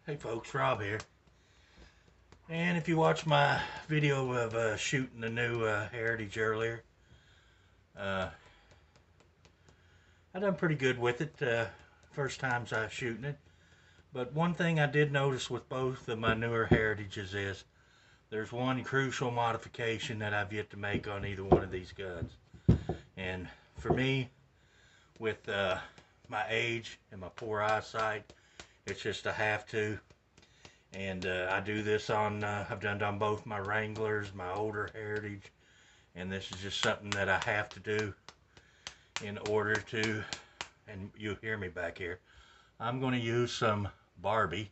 Hey folks, Rob here. And if you watch my video of shooting the new Heritage earlier, uh, I done pretty good with it. First times I was shooting it. But one thing I did notice with both of my newer Heritages is there's one crucial modification that I've yet to make on either one of these guns. And for me, with my age and my poor eyesight, it's just a have to. And I do this on, I've done it on both my Wranglers, my older Heritage, and this is just something that I have to do in order to, and you hear me back here, I'm going to use some Barbie.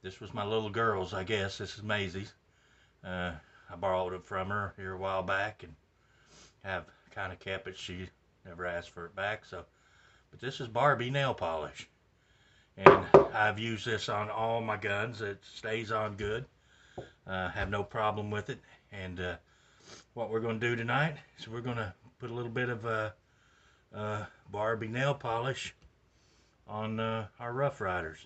This was my little girl's, I guess. This is Maisie's. I borrowed it from her here a while back and have kind of kept it. She never asked for it back. So, but this is Barbie nail polish. And I've used this on all my guns. It stays on good. Have no problem with it. And what we're going to do tonight is we're going to put a little bit of Barbie nail polish on our Rough Riders.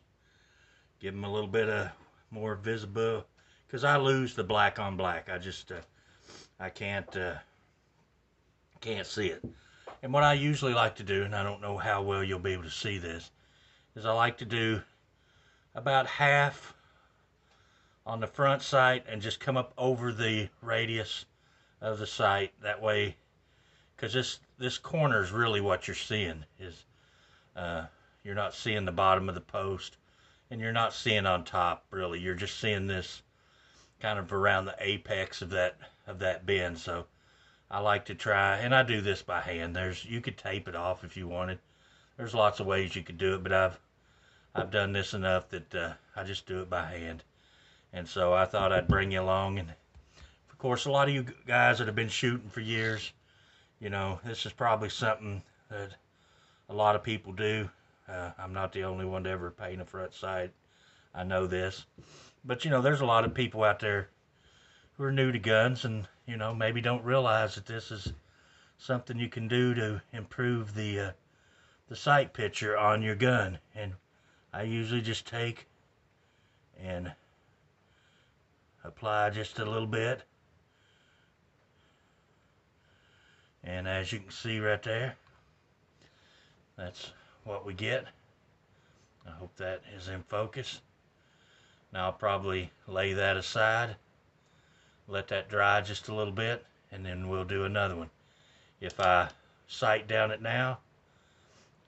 Give them a little bit of more visible, because I lose the black on black. I just I can't see it. And what I usually like to do, and I don't know how well you'll be able to see this, is I like to do about half on the front sight and just come up over the radius of the sight. That way, because this corner is really what you're seeing. Is you're not seeing the bottom of the post, and you're not seeing on top really. You're just seeing this kind of around the apex of that bend. So I like to try, and I do this by hand. You could tape it off if you wanted. There's lots of ways you could do it, but I've done this enough that I just do it by hand. And so I thought I'd bring you along. And of course, a lot of you guys that have been shooting for years, you know, this is probably something that a lot of people do. I'm not the only one to ever paint a front sight. I know this. But, you know, there's a lot of people out there who are new to guns and, you know, maybe don't realize that this is something you can do to improve the sight picture on your gun. And I usually just take and apply just a little bit. And as you can see right there, that's what we get. I hope that is in focus. Now I'll probably lay that aside, let that dry just a little bit, and then we'll do another one. If I sight down it now,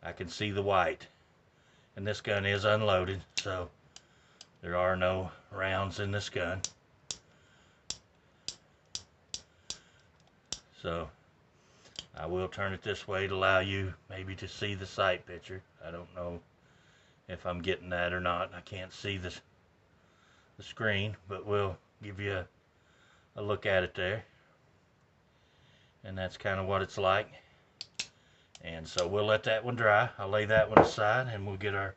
I can see the white. And this gun is unloaded, so there are no rounds in this gun. So I will turn it this way to allow you maybe to see the sight picture. I don't know if I'm getting that or not. I can't see the screen, but we'll give you a look at it there. And that's kind of what it's like. And so we'll let that one dry. I'll lay that one aside and we'll get our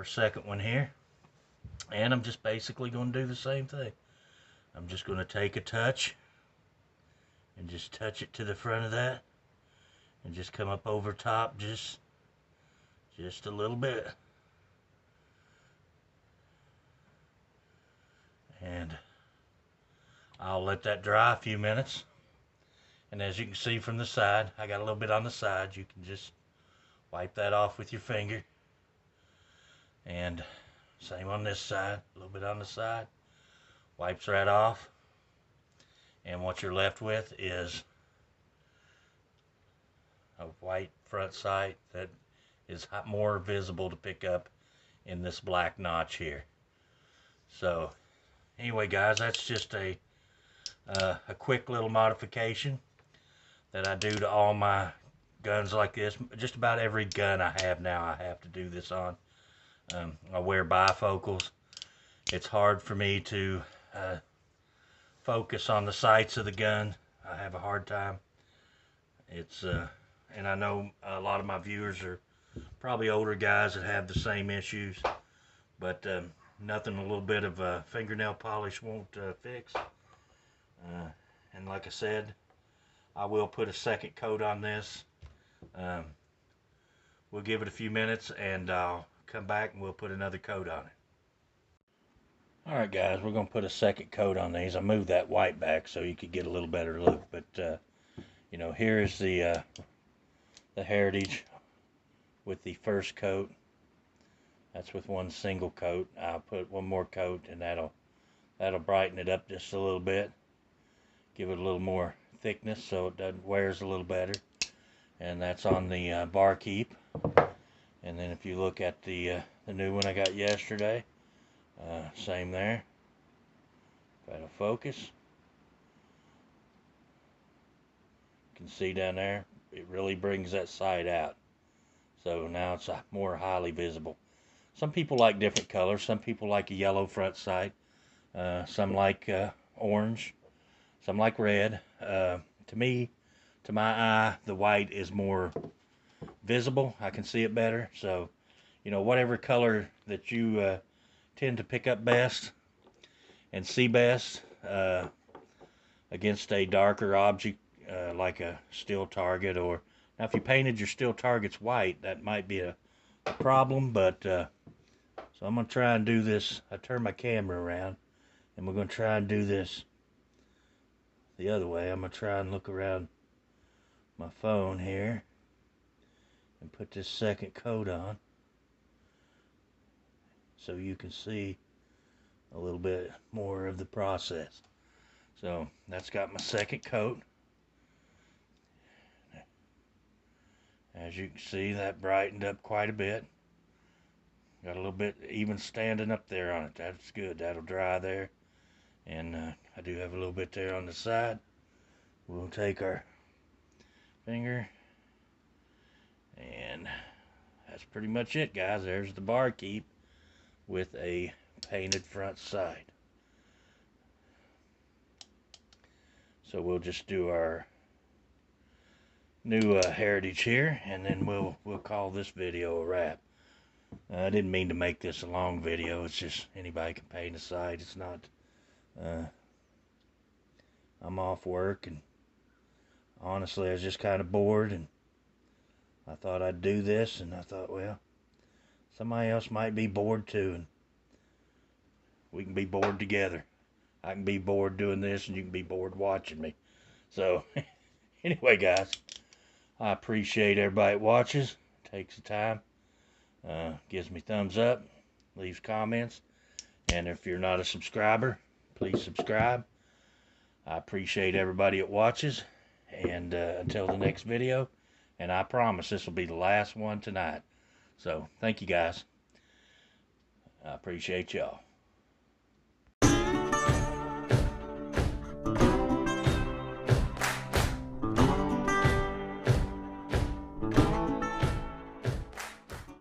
second one here. And I'm just basically going to do the same thing. I'm just going to take a touch and just touch it to the front of that and just come up over top just a little bit. And I'll let that dry a few minutes. And as you can see from the side, I got a little bit on the side. You can just wipe that off with your finger. And same on this side, a little bit on the side. Wipes right off. And what you're left with is a white front sight that is more visible to pick up in this black notch here. So anyway, guys, that's just a quick little modification that I do to all my guns like this. Just about every gun I have now I have to do this on. I wear bifocals. It's hard for me to focus on the sights of the gun. I have a hard time. And I know a lot of my viewers are probably older guys that have the same issues, but nothing a little bit of fingernail polish won't fix. And like I said, I will put a second coat on this. We'll give it a few minutes and I'll come back and we'll put another coat on it. Alright guys, we're going to put a second coat on these. I moved that white back so you could get a little better look. But, you know, here is the Heritage with the first coat. That's with one single coat. I'll put one more coat and that'll brighten it up just a little bit. Give it a little more thickness so it wears a little better. And that's on the barkeep. And then if you look at the new one I got yesterday, same there. If that'll focus, you can see down there, it really brings that side out. So now it's more highly visible. Some people like different colors. Some people like a yellow front sight. Some like orange. Some like red. To me, to my eye, the white is more visible. I can see it better. So, you know, whatever color that you tend to pick up best and see best against a darker object like a steel target, or now if you painted your steel targets white, that might be a problem. But so I'm gonna try and do this. I turn my camera around and we're gonna try and do this the other way. I'm gonna try and look around my phone here and put this second coat on so you can see a little bit more of the process. So that's got my second coat. As you can see, that brightened up quite a bit. Got a little bit even standing up there on it. That's good. That'll dry there. And I do have a little bit there on the side. We'll take our finger, and that's pretty much it, guys. There's the barkeep with a painted front side. So we'll just do our new Heritage here, and then we'll call this video a wrap. I didn't mean to make this a long video. It's just anybody can paint a side. It's not. I'm off work, and honestly, I was just kind of bored, and I thought I'd do this, and I thought, well, somebody else might be bored too, and we can be bored together. I can be bored doing this, and you can be bored watching me. So, anyway, guys, I appreciate everybody that watches, takes the time, gives me thumbs up, leaves comments, and if you're not a subscriber, please subscribe. I appreciate everybody that watches, and until the next video, and I promise this will be the last one tonight. So, thank you guys. I appreciate y'all.